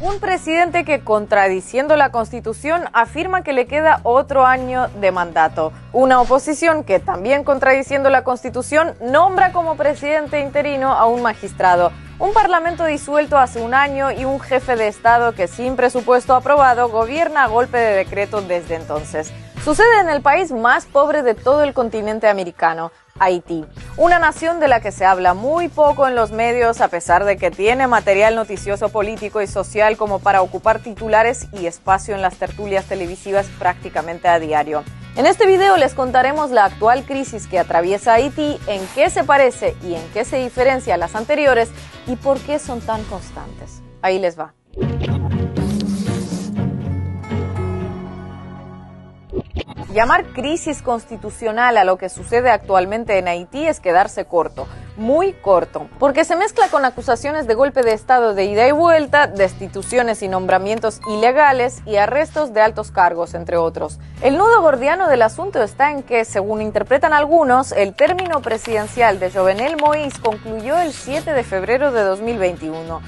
Un presidente que, contradiciendo la Constitución, afirma que le queda otro año de mandato. Una oposición que, también contradiciendo la Constitución, nombra como presidente interino a un magistrado. Un parlamento disuelto hace un año y un jefe de Estado que, sin presupuesto aprobado, gobierna a golpe de decreto desde entonces. Sucede en el país más pobre de todo el continente americano, Haití, una nación de la que se habla muy poco en los medios, a pesar de que tiene material noticioso político y social como para ocupar titulares y espacio en las tertulias televisivas prácticamente a diario. En este video les contaremos la actual crisis que atraviesa Haití, en qué se parece y en qué se diferencia a las anteriores y por qué son tan constantes. Ahí les va. Llamar crisis constitucional a lo que sucede actualmente en Haití es quedarse corto, muy corto, porque se mezcla con acusaciones de golpe de Estado de ida y vuelta, destituciones y nombramientos ilegales y arrestos de altos cargos, entre otros. El nudo gordiano del asunto está en que, según interpretan algunos, el término presidencial de Jovenel Moïse concluyó el 7 de febrero de 2021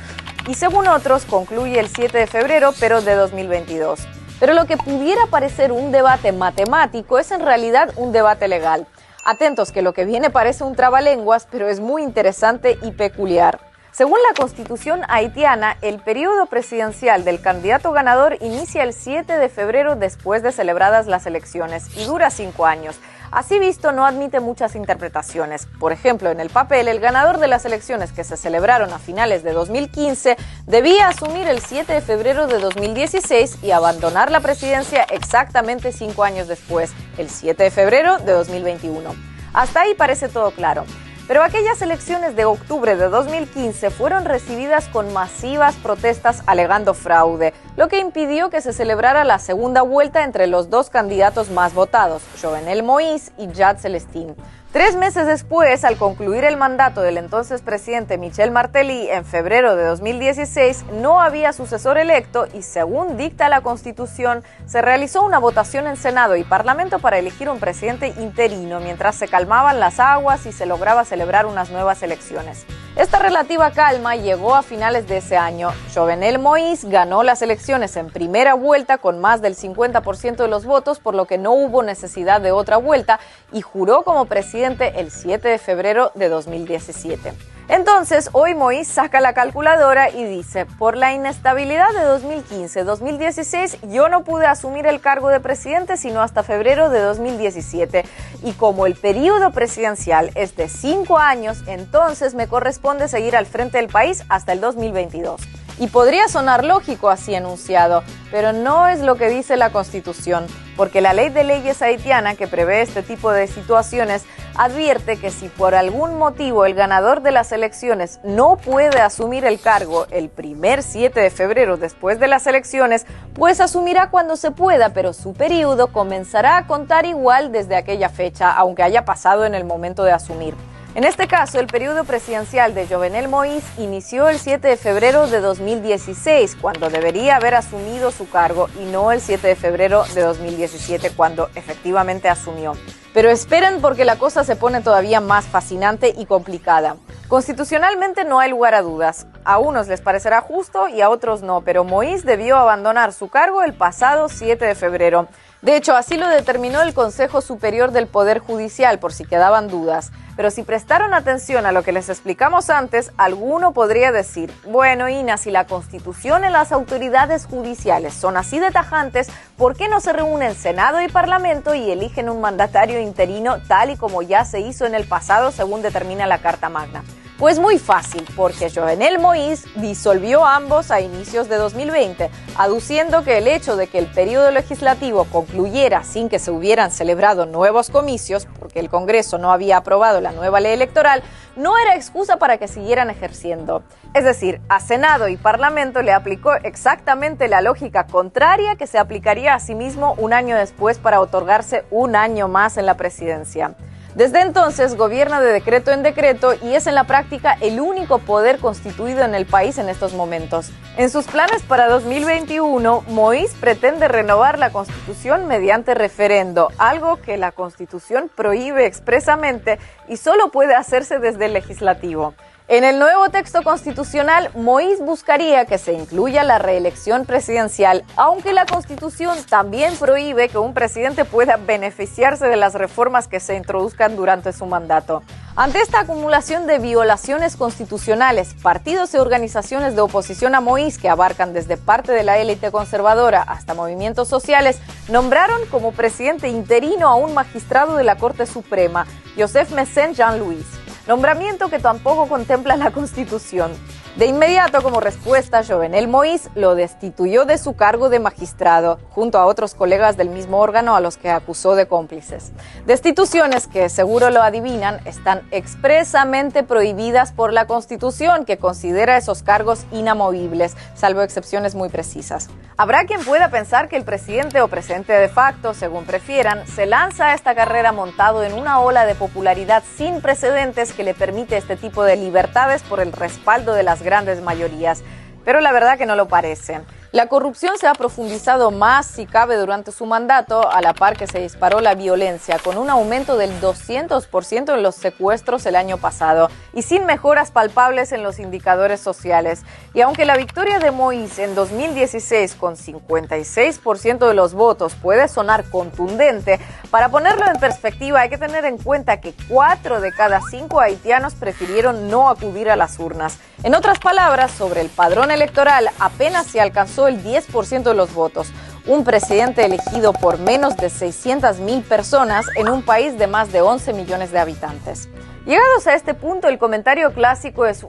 y, según otros, concluye el 7 de febrero, pero de 2022. Pero lo que pudiera parecer un debate matemático es en realidad un debate legal. Atentos que lo que viene parece un trabalenguas, pero es muy interesante y peculiar. Según la Constitución haitiana, el periodo presidencial del candidato ganador inicia el 7 de febrero después de celebradas las elecciones y dura 5 años. Así visto, no admite muchas interpretaciones. Por ejemplo, en el papel, el ganador de las elecciones que se celebraron a finales de 2015 debía asumir el 7 de febrero de 2016 y abandonar la presidencia exactamente 5 años después, el 7 de febrero de 2021. Hasta ahí parece todo claro. Pero aquellas elecciones de octubre de 2015 fueron recibidas con masivas protestas alegando fraude, lo que impidió que se celebrara la segunda vuelta entre los dos candidatos más votados, Jovenel Moïse y Jad Celestin. 3 meses después, al concluir el mandato del entonces presidente Michel Martelly en febrero de 2016, no había sucesor electo y, según dicta la Constitución, se realizó una votación en Senado y Parlamento para elegir un presidente interino mientras se calmaban las aguas y se lograba celebrar unas nuevas elecciones. Esta relativa calma llegó a finales de ese año. Jovenel Moïse ganó las elecciones en primera vuelta con más del 50% de los votos, por lo que no hubo necesidad de otra vuelta y juró como presidente el 7 de febrero de 2017. Entonces, hoy Moïse saca la calculadora y dice: por la inestabilidad de 2015-2016, yo no pude asumir el cargo de presidente sino hasta febrero de 2017. Y como el periodo presidencial es de 5 años, entonces me corresponde seguir al frente del país hasta el 2022. Y podría sonar lógico así enunciado, pero no es lo que dice la Constitución, porque la Ley de Leyes haitiana, que prevé este tipo de situaciones, advierte que si por algún motivo el ganador de las elecciones no puede asumir el cargo el primer 7 de febrero después de las elecciones, pues asumirá cuando se pueda, pero su periodo comenzará a contar igual desde aquella fecha, aunque haya pasado en el momento de asumir. En este caso, el periodo presidencial de Jovenel Moïse inició el 7 de febrero de 2016, cuando debería haber asumido su cargo, y no el 7 de febrero de 2017, cuando efectivamente asumió. Pero esperen, porque la cosa se pone todavía más fascinante y complicada. Constitucionalmente no hay lugar a dudas. A unos les parecerá justo y a otros no, pero Moïse debió abandonar su cargo el pasado 7 de febrero. De hecho, así lo determinó el Consejo Superior del Poder Judicial, por si quedaban dudas. Pero si prestaron atención a lo que les explicamos antes, alguno podría decir: bueno, Ina, si la Constitución y las autoridades judiciales son así de tajantes, ¿por qué no se reúnen Senado y Parlamento y eligen un mandatario interino tal y como ya se hizo en el pasado según determina la Carta Magna? Pues muy fácil, porque Jovenel Moïse disolvió ambos a inicios de 2020, aduciendo que el hecho de que el periodo legislativo concluyera sin que se hubieran celebrado nuevos comicios, porque el Congreso no había aprobado la nueva ley electoral, no era excusa para que siguieran ejerciendo. Es decir, a Senado y Parlamento le aplicó exactamente la lógica contraria que se aplicaría a sí mismo un año después para otorgarse un año más en la presidencia. Desde entonces gobierna de decreto en decreto y es en la práctica el único poder constituido en el país en estos momentos. En sus planes para 2021, Moïse pretende renovar la Constitución mediante referendo, algo que la Constitución prohíbe expresamente y solo puede hacerse desde el Legislativo. En el nuevo texto constitucional, Moïse buscaría que se incluya la reelección presidencial, aunque la Constitución también prohíbe que un presidente pueda beneficiarse de las reformas que se introduzcan durante su mandato. Ante esta acumulación de violaciones constitucionales, partidos y organizaciones de oposición a Moïse, que abarcan desde parte de la élite conservadora hasta movimientos sociales, nombraron como presidente interino a un magistrado de la Corte Suprema, Joseph Messen Jean-Louis. Nombramiento que tampoco contempla la Constitución. De inmediato, como respuesta, Jovenel Moïse lo destituyó de su cargo de magistrado, junto a otros colegas del mismo órgano a los que acusó de cómplices. Destituciones que, seguro lo adivinan, están expresamente prohibidas por la Constitución, que considera esos cargos inamovibles, salvo excepciones muy precisas. Habrá quien pueda pensar que el presidente o presidente de facto, según prefieran, se lanza a esta carrera montado en una ola de popularidad sin precedentes que le permite este tipo de libertades por el respaldo de las grandes mayorías, pero la verdad que no lo parecen. La corrupción se ha profundizado más, si cabe, durante su mandato, a la par que se disparó la violencia, con un aumento del 200% en los secuestros el año pasado y sin mejoras palpables en los indicadores sociales. Y aunque la victoria de Moïse en 2016 con 56% de los votos puede sonar contundente, para ponerlo en perspectiva hay que tener en cuenta que 4 de cada 5 haitianos prefirieron no acudir a las urnas. En otras palabras, sobre el padrón electoral apenas se alcanzó el 10% de los votos. Un presidente elegido por menos de 600,000 personas en un país de más de 11 millones de habitantes. Llegados a este punto, el comentario clásico es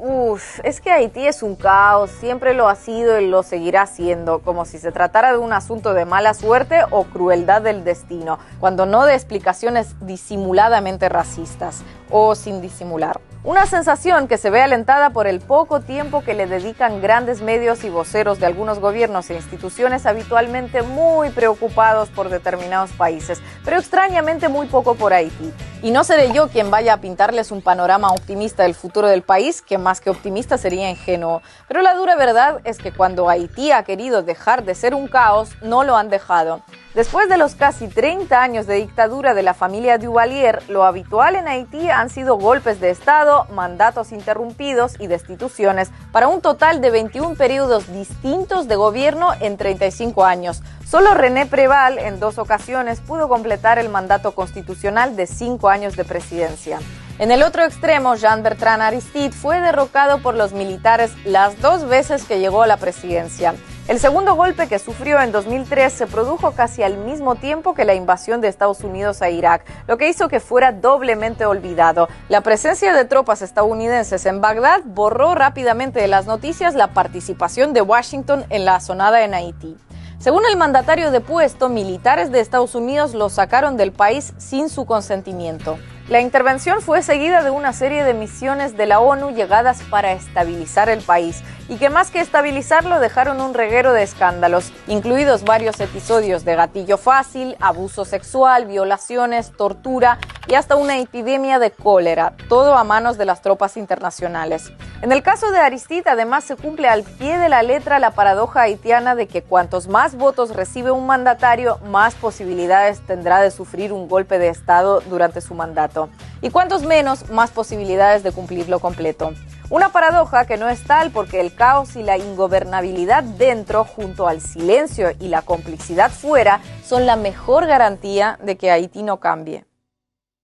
es que Haití es un caos, siempre lo ha sido y lo seguirá siendo, como si se tratara de un asunto de mala suerte o crueldad del destino, cuando no de explicaciones disimuladamente racistas o sin disimular. Una sensación que se ve alentada por el poco tiempo que le dedican grandes medios y voceros de algunos gobiernos e instituciones habitualmente muy preocupados por determinados países, pero extrañamente muy poco por Haití. Y no seré yo quien vaya a pintarles un panorama optimista del futuro del país, que más que optimista sería ingenuo. Pero la dura verdad es que cuando Haití ha querido dejar de ser un caos, no lo han dejado. Después de los casi 30 años de dictadura de la familia Duvalier, lo habitual en Haití han sido golpes de Estado, mandatos interrumpidos y destituciones, para un total de 21 periodos distintos de gobierno en 35 años. Solo René Préval, en 2 ocasiones, pudo completar el mandato constitucional de 5 años de presidencia. En el otro extremo, Jean-Bertrand Aristide fue derrocado por los militares las 2 veces que llegó a la presidencia. El segundo golpe, que sufrió en 2003, se produjo casi al mismo tiempo que la invasión de Estados Unidos a Irak, lo que hizo que fuera doblemente olvidado. La presencia de tropas estadounidenses en Bagdad borró rápidamente de las noticias la participación de Washington en la asonada en Haití. Según el mandatario depuesto, militares de Estados Unidos lo sacaron del país sin su consentimiento. La intervención fue seguida de una serie de misiones de la ONU llegadas para estabilizar el país y que más que estabilizarlo dejaron un reguero de escándalos, incluidos varios episodios de gatillo fácil, abuso sexual, violaciones, tortura y hasta una epidemia de cólera, todo a manos de las tropas internacionales. En el caso de Aristide, además, se cumple al pie de la letra la paradoja haitiana de que cuantos más votos recibe un mandatario, más posibilidades tendrá de sufrir un golpe de Estado durante su mandato. Y cuantos menos, más posibilidades de cumplirlo completo. Una paradoja que no es tal porque el caos y la ingobernabilidad dentro, junto al silencio y la complicidad fuera, son la mejor garantía de que Haití no cambie.